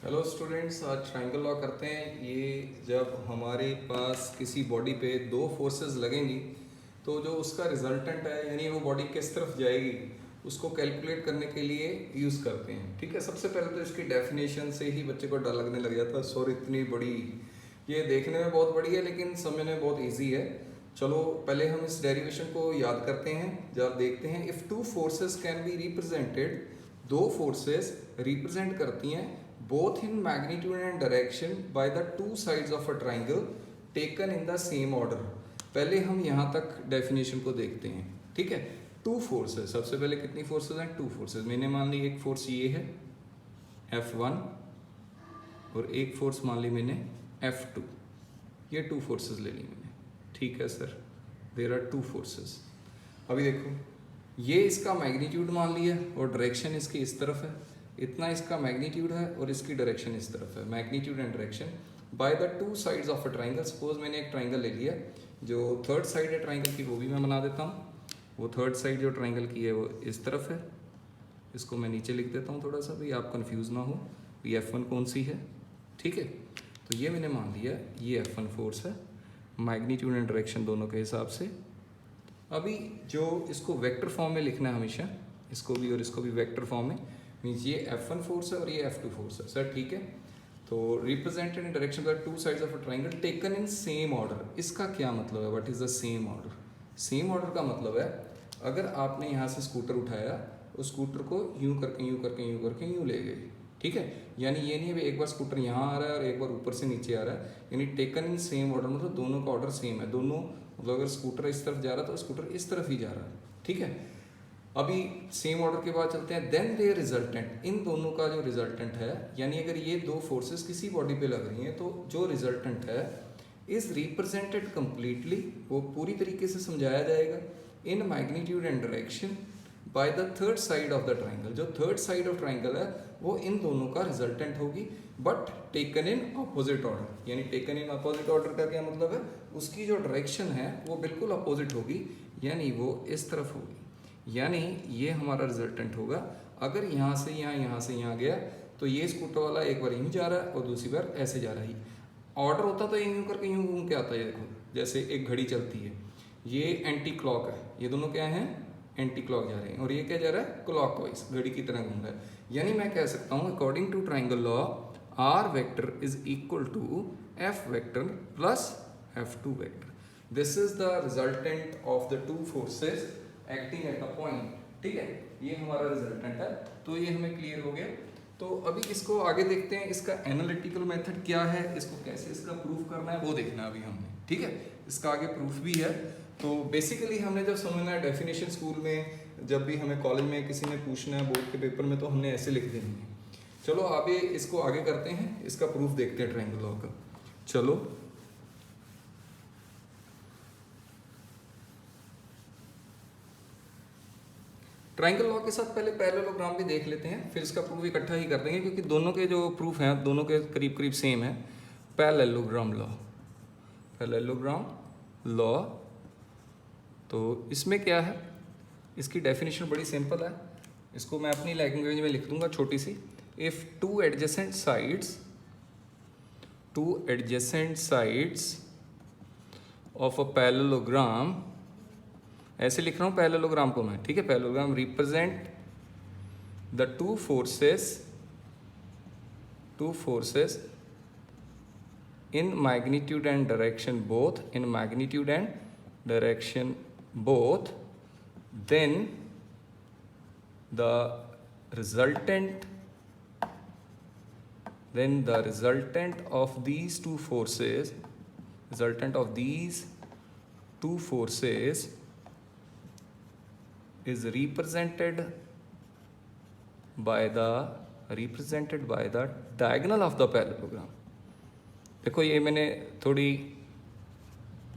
Hello students, आज triangle law करते हैं। ये जब हमारे पास किसी बॉडी पे दो फोर्सेस लगेंगी तो जो उसका रिजल्टेंट है यानी वो बॉडी किस तरफ जाएगी उसको कैलकुलेट करने के लिए यूज़ करते हैं। ठीक है, सबसे पहले तो इसकी डेफिनेशन से ही बच्चे को डर लगने लग जाता है। सॉरी, इतनी बड़ी, ये देखने में बहुत बड़ी है लेकिन समझने में बहुत ईजी है। चलो पहले हम इस डेरिवेशन को याद करते हैं। जब देखते हैं, if two forces can be represented, दो फोर्सेस रिप्रेजेंट करती हैं both in magnitude and direction by the two sides of a triangle taken in the same order। पहले हम यहाँ तक डेफिनेशन को देखते हैं। ठीक है, टू फोर्सेस, सबसे पहले कितनी फोर्सेस हैं? Two forces. मैंने मान ली एक फोर्स ये है F1 और एक फोर्स मान ली मैंने F2। ये टू फोर्सेस ले ली मैंने। ठीक है sir, there are two forces. अभी देखो, ये इसका मैग्नीट्यूड मान लिया और डायरेक्शन इसकी इस तरफ है, इतना इसका मैग्नीट्यूड है और इसकी डायरेक्शन इस तरफ है। Magnitude and direction by the two sides of a triangle. Suppose मैंने एक ट्राइंगल ले लिया, जो थर्ड साइड है ट्राइंगल की वो भी मैं बना देता हूँ। वो थर्ड साइड जो ट्राइंगल की है वो इस तरफ है। इसको मैं नीचे लिख देता हूँ थोड़ा सा, भाई आप कन्फ्यूज ना हो ये F1 कौन सी है। ठीक है, तो ये मैंने मान लिया ये F1 फोर्स है, मैग्नीट्यूड एंड डायरेक्शन दोनों के हिसाब से। अभी जो इसको वेक्टर फॉर्म में लिखना है हमेशा, इसको भी और इसको भी वेक्टर फॉर्म में, मीन्स ये F1 फोर्स है और ये F2 फोर्स है। सर ठीक है, तो represented in direction by two sides of a triangle taken in same order. इसका क्या मतलब है? What is the same order? Same order का मतलब है, अगर आपने यहाँ से स्कूटर उठाया, उस स्कूटर को यूं करके यूं करके यूं करके यूं ले गए। ठीक है, यानी ये नहीं है एक बार स्कूटर यहाँ आ रहा है और एक बार ऊपर से नीचे आ रहा है। यानी टेकन इन सेम ऑर्डर मतलब दोनों का ऑर्डर सेम है। दोनों मतलब अगर स्कूटर इस तरफ जा रहा है तो स्कूटर इस तरफ ही जा रहा है। ठीक है, अभी सेम ऑर्डर के बाद चलते हैं। देन दे रिजल्टेंट, इन दोनों का जो रिजल्टेंट है, यानी अगर ये दो फोर्सेस किसी बॉडी पे लग रही हैं तो जो रिजल्टेंट है इज रिप्रेजेंटेड कंप्लीटली, वो पूरी तरीके से समझाया जाएगा इन magnitude and direction by the third side of the triangle. जो थर्ड साइड ऑफ ट्राइंगल है वो इन दोनों का रिजल्टेंट होगी, but taken in opposite order. यानी टेकन इन अपोजिट ऑर्डर का क्या मतलब है? उसकी जो डायरेक्शन है वो बिल्कुल अपोजिट होगी, यानी वो इस तरफ होगी। यानी ये हमारा रिजल्टेंट होगा। अगर यहाँ से यहाँ गया तो ये स्कूटर वाला एक बार यूँ जा रहा है और दूसरी बार ऐसे जा रहा है। ऑर्डर होता तो यूँ करके यूँ घूम के आता है। देखो जैसे एक घड़ी चलती है, ये एंटी क्लॉक है, ये दोनों क्या हैं? एंटी क्लॉक जा रहे हैं, और ये क्या जा रहा है? क्लॉक वाइज, घड़ी की तरह घूम रहा है। यानी मैं कह सकता हूँ according to triangle law, R vector is equal to F vector plus F2 vector. This is the resultant of the two forces acting at a point. ठीक है, ये हमारा रिजल्टेंट है। तो ये हमें क्लियर हो गया। तो अभी इसको आगे देखते हैं, इसका एनालिटिकल मेथड क्या है, इसको कैसे इसका प्रूफ करना है वो देखना है अभी हमने। ठीक है, इसका आगे प्रूफ भी है। तो बेसिकली हमने जब समझना है डेफिनेशन स्कूल में, जब भी हमें कॉलेज में किसी ने पूछना है बोर्ड के पेपर में, तो हमने ऐसे लिख देनी है। चलो अभी इसको आगे करते हैं, इसका प्रूफ देखते हैं ट्रायंगल लॉ का। चलो ट्रायंगल लॉ के साथ पहले पैरेललोग्राम भी देख लेते हैं, फिर इसका प्रूफ इकट्ठा ही कर देंगे क्योंकि दोनों के जो प्रूफ हैं दोनों के करीब करीब सेम है। पैरेललोग्राम लॉ, पैरेललोग्राम लॉ, तो इसमें क्या है? इसकी डेफिनेशन बड़ी सिंपल है, इसको मैं अपनी लैंग्वेज में लिख दूंगा छोटी सी। If two adjacent sides of a parallelogram, ऐसे लिख रहा हूँ पैरेललोग्राम को मैं। ठीक है, parallelogram represent the two forces in magnitude and direction both, then the resultant of these two forces is represented by the diagonal of the parallelogram। देखो ये मैंने थोड़ी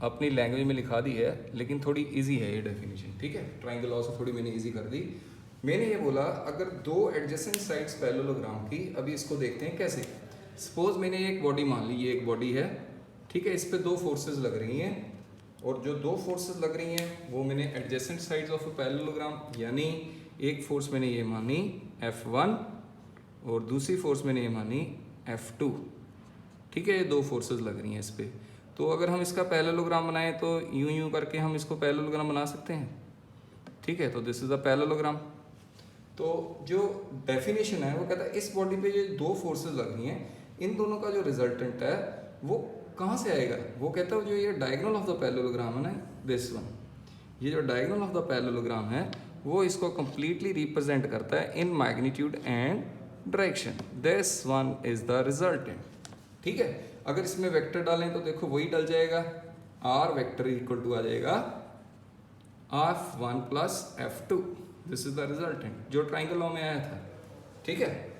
अपनी लैंग्वेज में लिखा दी है लेकिन थोड़ी इजी है ये डेफिनेशन। ठीक है, ट्रायंगल लॉ से थोड़ी मैंने इजी कर दी। मैंने ये बोला अगर दो एडजेसेंट साइड्स पैरेललोग्राम की, अभी इसको देखते हैं कैसे। सपोज मैंने एक बॉडी मान ली, ये एक बॉडी है। ठीक है, इस पे दो फोर्सेस लग रही हैं, और जो दो फोर्सेस लग रही हैं वो मैंने adjacent sides of a parallelogram, यानी एक फोर्स मैंने ये मानी F1 और दूसरी फोर्स मैंने ये मानी F2, ठीक है, ये दो फोर्सेस लग रही हैं इस पर। तो अगर हम इसका पैरेललोग्राम बनाएं तो यूं यूं करके हम इसको पैरेललोग्राम बना सकते हैं, ठीक है। तो दिस इज अ पैरेललोग्राम। तो जो डेफिनेशन है वो कहता है इस बॉडी पे ये दो फोर्सेस लग रही हैं, इन दोनों का जो रिजल्टेंट है वो कहाँ से आएगा। वो कहता है जो ये डायगोनल ऑफ द पैरेललोग्राम है ना, दिस वन, ये जो डायगोनल ऑफ द पैरेललोग्राम है वो इसको कंप्लीटली रिप्रेजेंट करता है इन magnitude and direction. This one is the resultant, ठीक है। अगर इसमें वेक्टर डालें तो देखो वही डल जाएगा, आर वेक्टर इक्वल टू आ जाएगा F1 plus F2, this is the resultant जो ट्राइंगल लॉ में आया था, ठीक है।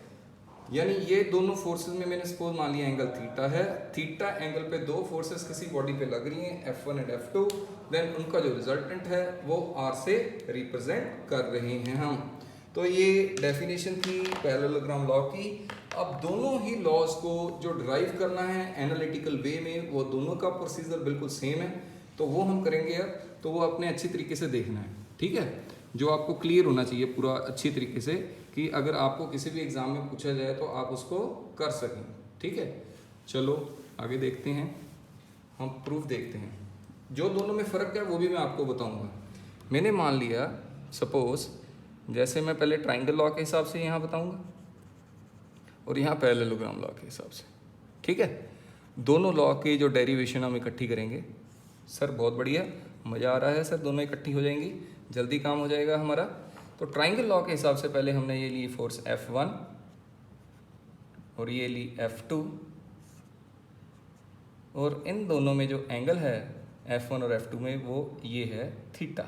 यानी ये दोनों फोर्सेस में मैंने सपोज मान लिया एंगल थीटा है, थीटा एंगल पे दो फोर्सेस किसी बॉडी पे लग रही हैं F1 एंड F2, देन उनका जो रिजल्टेंट है वो R से रिप्रेजेंट कर रहे हैं हम। तो ये डेफिनेशन थी पैरेललोग्राम लॉ की। अब दोनों ही लॉज को जो ड्राइव करना है एनालिटिकल वे में, वो दोनों का प्रोसीजर बिल्कुल सेम है, तो वो हम करेंगे अब। तो वो अपने अच्छी तरीके से देखना है, ठीक है, जो आपको क्लियर होना चाहिए पूरा अच्छी तरीके से, कि अगर आपको किसी भी एग्जाम में पूछा जाए तो आप उसको कर सकें, ठीक है। चलो आगे देखते हैं, हम प्रूफ देखते हैं। जो दोनों में फ़र्क है वो भी मैं आपको बताऊंगा। मैंने मान लिया सपोज, जैसे मैं पहले ट्राइंगल लॉ के हिसाब से यहाँ बताऊंगा और यहाँ पैरेललोग्राम लॉ के हिसाब से, ठीक है। दोनों लॉ की जो डेरिवेशन हम इकट्ठी करेंगे। सर बहुत बढ़िया, मज़ा आ रहा है सर, दोनों इकट्ठी हो जाएंगी, जल्दी काम हो जाएगा हमारा। तो ट्राइंगल लॉ के हिसाब से पहले हमने ये ली फोर्स F1 और ये ली F2, और इन दोनों में जो एंगल है F1 और F2 में वो ये है थीटा।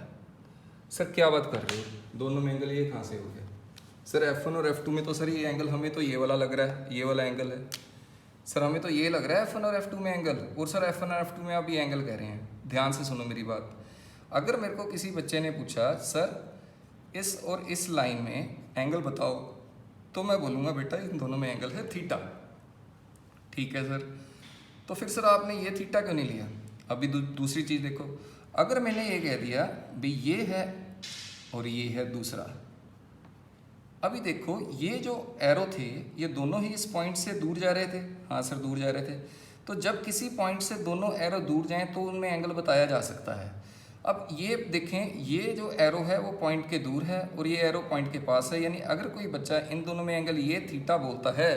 सर क्या बात कर रहे हो, दोनों में एंगल ये कहाँ से हो गया। सर F1 और F2 में तो सर ये एंगल हमें तो ये वाला लग रहा है, ये वाला एंगल है सर, हमें तो ये लग रहा है F1 और F2 में एंगल, और सर F1 और F2 में आप ये एंगल कह रहे हैं। ध्यान से सुनो मेरी बात। अगर मेरे को किसी बच्चे ने पूछा सर इस और इस लाइन में एंगल बताओ, तो मैं बोलूँगा बेटा इन दोनों में एंगल है थीटा, ठीक है सर। तो फिर सर आपने ये थीटा क्यों नहीं लिया। अभी दूसरी चीज़ देखो, अगर मैंने ये कह दिया भाई ये है और ये है दूसरा, अभी देखो ये जो एरो थे ये दोनों ही इस पॉइंट से दूर जा रहे थे। हाँ सर दूर जा रहे थे। तो जब किसी पॉइंट से दोनों एरो दूर जाएं तो उनमें एंगल बताया जा सकता है। अब ये देखें, ये जो एरो है वो पॉइंट के दूर है और ये एरो पॉइंट के पास है, यानी अगर कोई बच्चा इन दोनों में एंगल ये थीटा बोलता है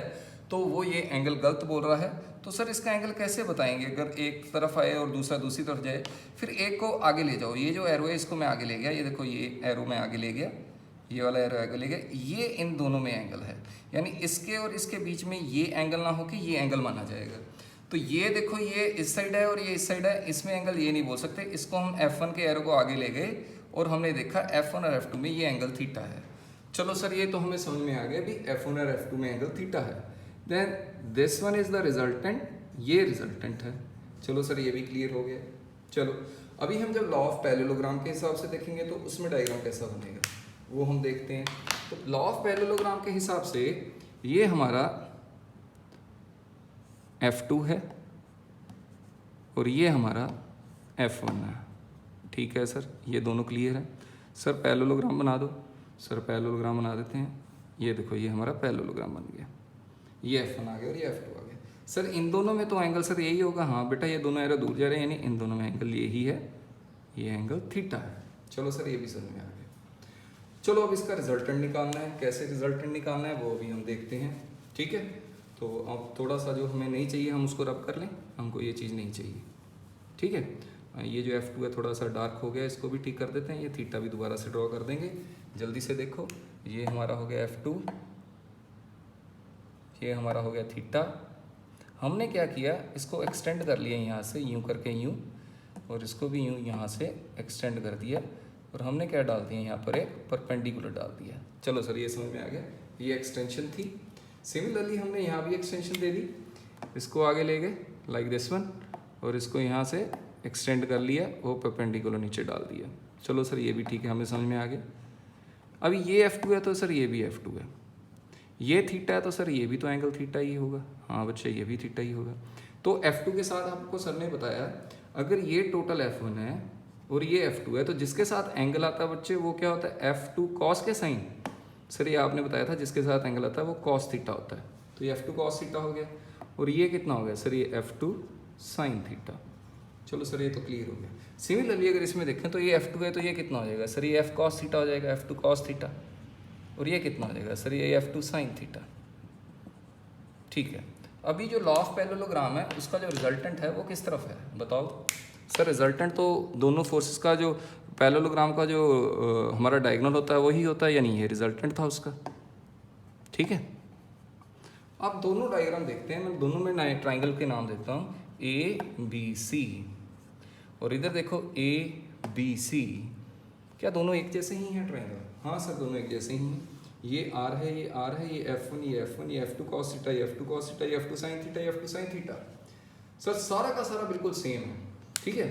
तो वो ये एंगल गलत बोल रहा है। तो सर इसका एंगल कैसे बताएंगे, अगर एक तरफ आए और दूसरा दूसरी तरफ जाए। फिर एक को आगे ले जाओ, ये जो एरो है इसको मैं आगे ले गया, ये देखो ये एरो मैं आगे ले गया, ये वाला एरो आगे ले गया, ये इन दोनों में एंगल है, यानी इसके और इसके बीच में ये एंगल ना हो कि ये एंगल माना जाएगा। तो ये देखो ये इस साइड है और ये इस साइड है, इसमें एंगल ये नहीं बोल सकते। इसको हम F1 के एरो को आगे ले गए और हमने देखा F1 और F2 में ये एंगल थीटा है। चलो सर ये तो हमें समझ में आ गया भी F1 और F2 में एंगल थीटा है। Then this one is the resultant, ये रिजल्टेंट है। चलो सर ये भी क्लियर हो गया। चलो अभी हम जब लॉ ऑफ पैरेललोग्राम के हिसाब से देखेंगे तो उसमें डायग्राम कैसा बनेगा वो हम देखते हैं। तो लॉ ऑफ पैरेललोग्राम के हिसाब से ये हमारा F2 है और ये हमारा F1 है, ठीक है सर, ये दोनों क्लियर है। सर पैरेललोग्राम बना दो। सर पैरेललोग्राम बना देते हैं। ये देखो ये हमारा पैरेललोग्राम बन गया, ये F1 आ गया और ये F2 आ गया। सर इन दोनों में तो एंगल सर यही होगा। हाँ बेटा ये दोनों एरो दूर जा रहे हैं, यानी इन दोनों में एंगल यही है, ये एंगल थीटा है। चलो सर ये भी समझ में आ गया। चलो अब इसका रिजल्टेंट निकालना है, कैसे रिजल्टेंट निकालना है वो अभी हम देखते हैं, ठीक है। तो अब थोड़ा सा जो हमें नहीं चाहिए हम उसको रब कर लें, हमको ये चीज़ नहीं चाहिए, ठीक है। ये जो F2 है थोड़ा सा डार्क हो गया, इसको भी ठीक कर देते हैं। ये थीटा भी दोबारा से ड्रॉ कर देंगे, जल्दी से देखो। ये हमारा हो गया F2, ये हमारा हो गया थीटा। हमने क्या किया, इसको एक्सटेंड कर लिया यहाँ से, यूँ करके यूँ, और इसको भी यूँ यहाँ से एक्सटेंड कर दिया, और हमने क्या डाल दिया यहाँ पर एक परपेंडिकुलर डाल दिया। चलो सर ये समझ में आ गया, ये एक्सटेंशन थी। सिमिलरली हमने यहाँ भी एक्सटेंशन दे दी, इसको आगे ले गए लाइक दिस वन, और इसको यहाँ से एक्सटेंड कर लिया, वो परपेंडिकुलर नीचे डाल दिया। चलो सर ये भी ठीक है, हमें समझ में आ गया। अभी ये F2 है तो सर ये भी F2 है, ये थीटा है तो सर ये भी तो एंगल थीटा ही होगा। हाँ बच्चे ये भी थीटा ही होगा। तो F2 के साथ आपको सर ने बताया अगर ये टोटल F1 है और ये F2 है तो जिसके साथ एंगल आता है बच्चे वो क्या होता है, F2 कॉस के साइन। सर ये आपने बताया था जिसके साथ एंगल आता है वो कॉस थीटा होता है। तो ये F2 cos थीटा हो गया, और ये कितना हो गया सर, ये F2 sin थीटा। चलो सर ये तो क्लियर हो गया। सिमिलरली अगर इसमें देखें तो ये F2 है तो ये कितना हो जाएगा सर, ये F cos थीटा हो जाएगा, F2 cos थीटा, और ये कितना हो जाएगा सर, ये F2 sin थीटा। ठीक है, अभी जो लॉ ऑफ पैरेललोग्राम है उसका जो रिजल्टेंट है वो किस तरफ है बताओ सर। रिजल्टेंट तो दोनों फोर्सेस का जो पैरेललोग्राम का जो हमारा डायगोनल होता है वही होता है, यानी ये रिजल्टेंट था उसका। ठीक है, अब दोनों डायग्राम देखते हैं, मैं दोनों में नए ट्राइंगल के नाम देता हूँ, ए बी सी, और इधर देखो ए बी सी, क्या दोनों एक जैसे ही हैं ट्राइंगल? हाँ सर दोनों एक जैसे ही हैं। ये आर है, ये आर है, ये F1, ये F1, ये F2 cos थीटा, ये F2 cos थीटा, ये F2 sin थीटा, ये F2 sin थीटा। सर सारा का सारा बिल्कुल सेम है। ठीक है,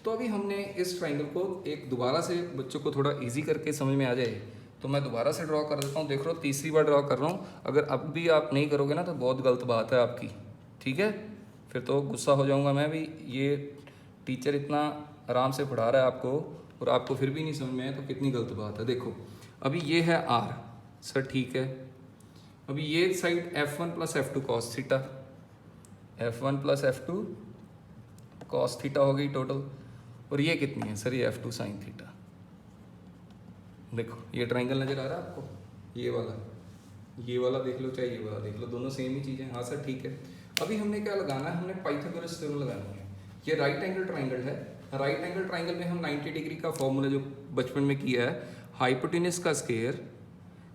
तो अभी हमने इस ट्राइंगल को एक दोबारा से बच्चों को थोड़ा इजी करके समझ में आ जाए तो मैं दोबारा से ड्रॉ कर देता हूँ। देख लो तीसरी बार ड्रॉ कर रहा हूँ, अगर अब भी आप नहीं करोगे ना तो बहुत गलत बात है आपकी। ठीक है, फिर तो गुस्सा हो जाऊँगा मैं भी, ये टीचर इतना आराम से पढ़ा रहा है आपको और आपको फिर भी नहीं समझ में आए तो कितनी गलत बात है। देखो अभी ये है आर सर, ठीक है, अभी ये side F1 plus F2 cos theta, F1 plus F2 cos theta हो गई टोटल, और ये कितनी है सर, ये F2 sin थीटा। देखो ये ट्राइंगल नज़र आ रहा है आपको, ये वाला देख लो चाहे ये वाला देख लो, दोनों सेम ही चीज़ें। हाँ सर ठीक है, अभी हमने क्या लगाना है, हमने पाइथागोरस थ्योरम लगानी है। ये राइट एंगल ट्राइंगल है, राइट एंगल ट्राइंगल में हम 90 डिग्री का फॉर्मूला जो बचपन में किया है, हाइपोटेनस का स्क्वायर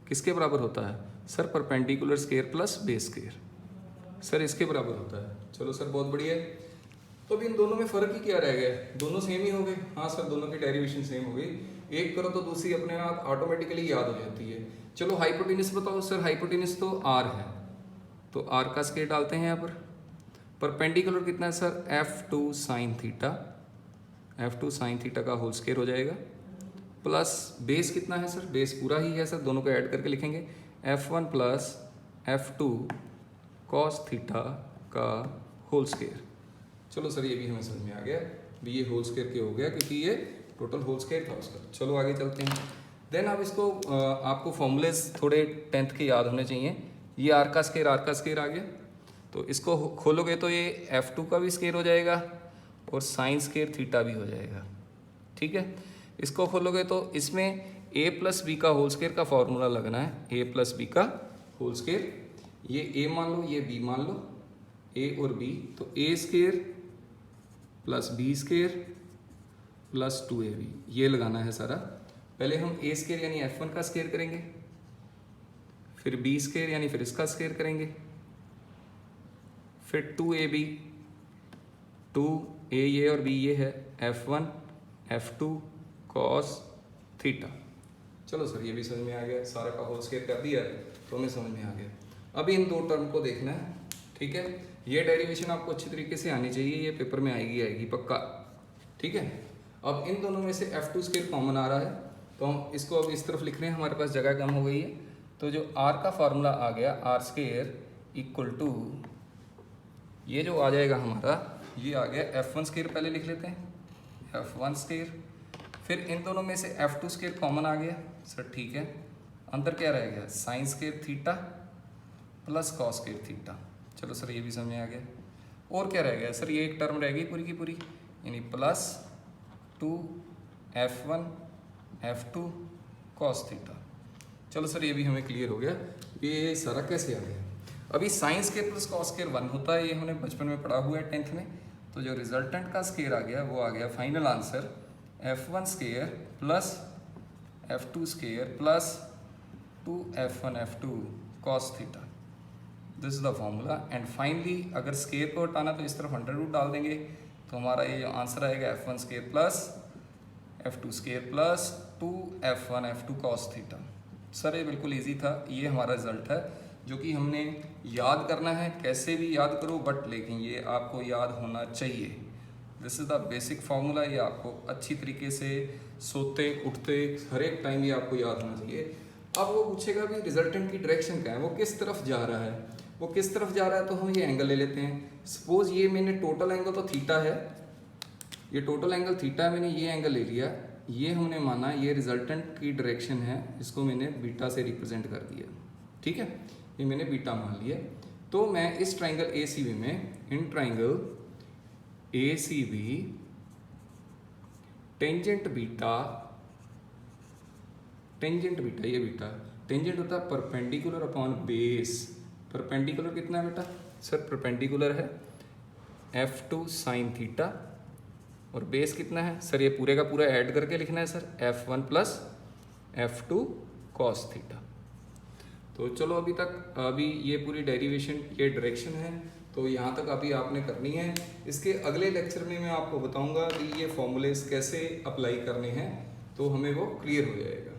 किसके बराबर होता है sir, perpendicular square plus base square, sir इसके बराबर होता है। चलो सर बहुत बढ़िया है, तो अभी इन दोनों में फ़र्क ही क्या रह गया, दोनों सेम ही हो गए। हाँ सर दोनों की डेरिवेशन सेम हो गई, एक करो तो दूसरी अपने आप ऑटोमेटिकली याद हो जाती है। चलो हाइपोटेनस बताओ सर, हाइपोटेनस तो आर है, तो आर का स्क्वायर डालते हैं यहाँ पर। परपेंडिकुलर कितना है sir, F2 sin theta, F2 sin theta का होल स्क्वायर हो जाएगा, प्लस बेस कितना है सर, बेस पूरा ही है सर, दोनों को ऐड करके लिखेंगे F1 plus F2 cos theta का होल स्क्वायर। चलो सर ये भी हमें समझ में आ गया, भी ये होल स्क्वायर के हो गया क्योंकि ये टोटल होल स्क्वायर था उसका। चलो आगे चलते हैं। देन अब इसको आपको फॉर्मूलेज थोड़े 10th के याद होने चाहिए। ये आर का स्क्वायर आ गया, तो इसको खोलोगे तो ये F2 का भी स्क्वायर हो जाएगा और साइन स्क्वायर थीटा भी हो जाएगा। ठीक है, इसको खोलोगे तो इसमें a प्लस बी का होल स्क्वायर का फॉर्मूला लगना है, a प्लस बी का होल स्क्वायर, ये a मान लो ये b मान लो, a और b, तो a square plus b square plus 2ab, ये लगाना है सारा। पहले हम a स्क्वायर यानी F1 का स्क्वायर करेंगे, फिर b स्क्वायर यानी फिर इसका स्क्वायर करेंगे, फिर 2ab, 2a ये और b ये है, F1 F2 cos थीटा। चलो सर ये भी समझ में आ गया, सारा का होल स्क्वायर कर दिया तो हमें समझ में आ गया। अभी इन दो टर्म को देखना है। ठीक है, ये डेरिवेशन आपको अच्छी तरीके से आनी चाहिए, ये पेपर में आएगी पक्का। ठीक है, अब इन दोनों में से F2 स्क्वायर कॉमन आ रहा है तो हम इसको अब इस तरफ लिख रहे हैं, हमारे पास जगह कम हो गई है, तो जो R का फार्मूला आ गया आर स्क्वायर इक्वल टू, ये जो आ जाएगा हमारा, ये आ गया F1 स्क्वायर, पहले लिख लेते हैं F1 स्क्वायर, फिर इन दोनों में से F2 स्क्वायर कॉमन आ गया सर। ठीक है, अंदर क्या रह गया, sine square theta plus cos square theta. चलो सर ये भी समझ में आ गया, और क्या रह गया सर, ये एक टर्म रह गई पूरी की पूरी, यानी plus 2F1 F2 cos theta. चलो सर ये भी हमें क्लियर हो गया, ये सारा कैसे आ गया। अभी sine square plus cos square 1 होता है, ये हमने बचपन में पढ़ा हुआ है 10th में, तो जो रिजल्टेंट का स्क्वायर आ गया वो आ गया final answer F1 square plus F2 square plus 2F1 F2 cos theta. This is the formula, and finally अगर स्क्वायर को हटाना तो इस तरफ अंडर रूट डाल देंगे, तो हमारा ये जो आंसर आएगा F1 square plus F2 square plus 2F1 F2 cos theta. Sir ये बिल्कुल इजी था, ये हमारा रिजल्ट है जो कि हमने याद करना है, कैसे भी याद करो बट लेकिन ये आपको याद होना चाहिए। This is the basic formula, ये आपको अच्छी तरीके से सोते उठते हर एक टाइम ये आपको याद होना चाहिए। अब वो पूछेगा भी रिजल्टेंट की डायरेक्शन क्या है, वो किस तरफ जा रहा है, वो किस तरफ जा रहा है, तो हम ये एंगल ले लेते हैं। सपोज ये मैंने टोटल एंगल तो थीटा है, ये टोटल एंगल थीटा है, मैंने ये एंगल ले लिया, ये हमने माना ये रिजल्टेंट की डायरेक्शन है, इसको मैंने बीटा से रिप्रेजेंट कर दिया। ठीक है, ये मैंने बीटा मान लिया। तो मैं इस ट्राइंगल ए सी बी में, in triangle A C B tangent beta, ये बीटा टेंजेंट होता है परपेंडिकुलर अपॉन बेस। परपेंडिकुलर कितना है बेटा? सर परपेंडिकुलर है F2 साइन थीटा, और बेस कितना है सर? ये पूरे का पूरा ऐड करके लिखना है sir, F1 plus F2 cos theta. तो चलो अभी ये पूरी डेरिवेशन, ये डायरेक्शन है, तो यहाँ तक अभी आपने करनी है। इसके अगले लेक्चर में मैं आपको बताऊंगा कि ये फॉर्मूलेस कैसे अप्लाई करने हैं, तो हमें वो क्लियर हो जाएगा।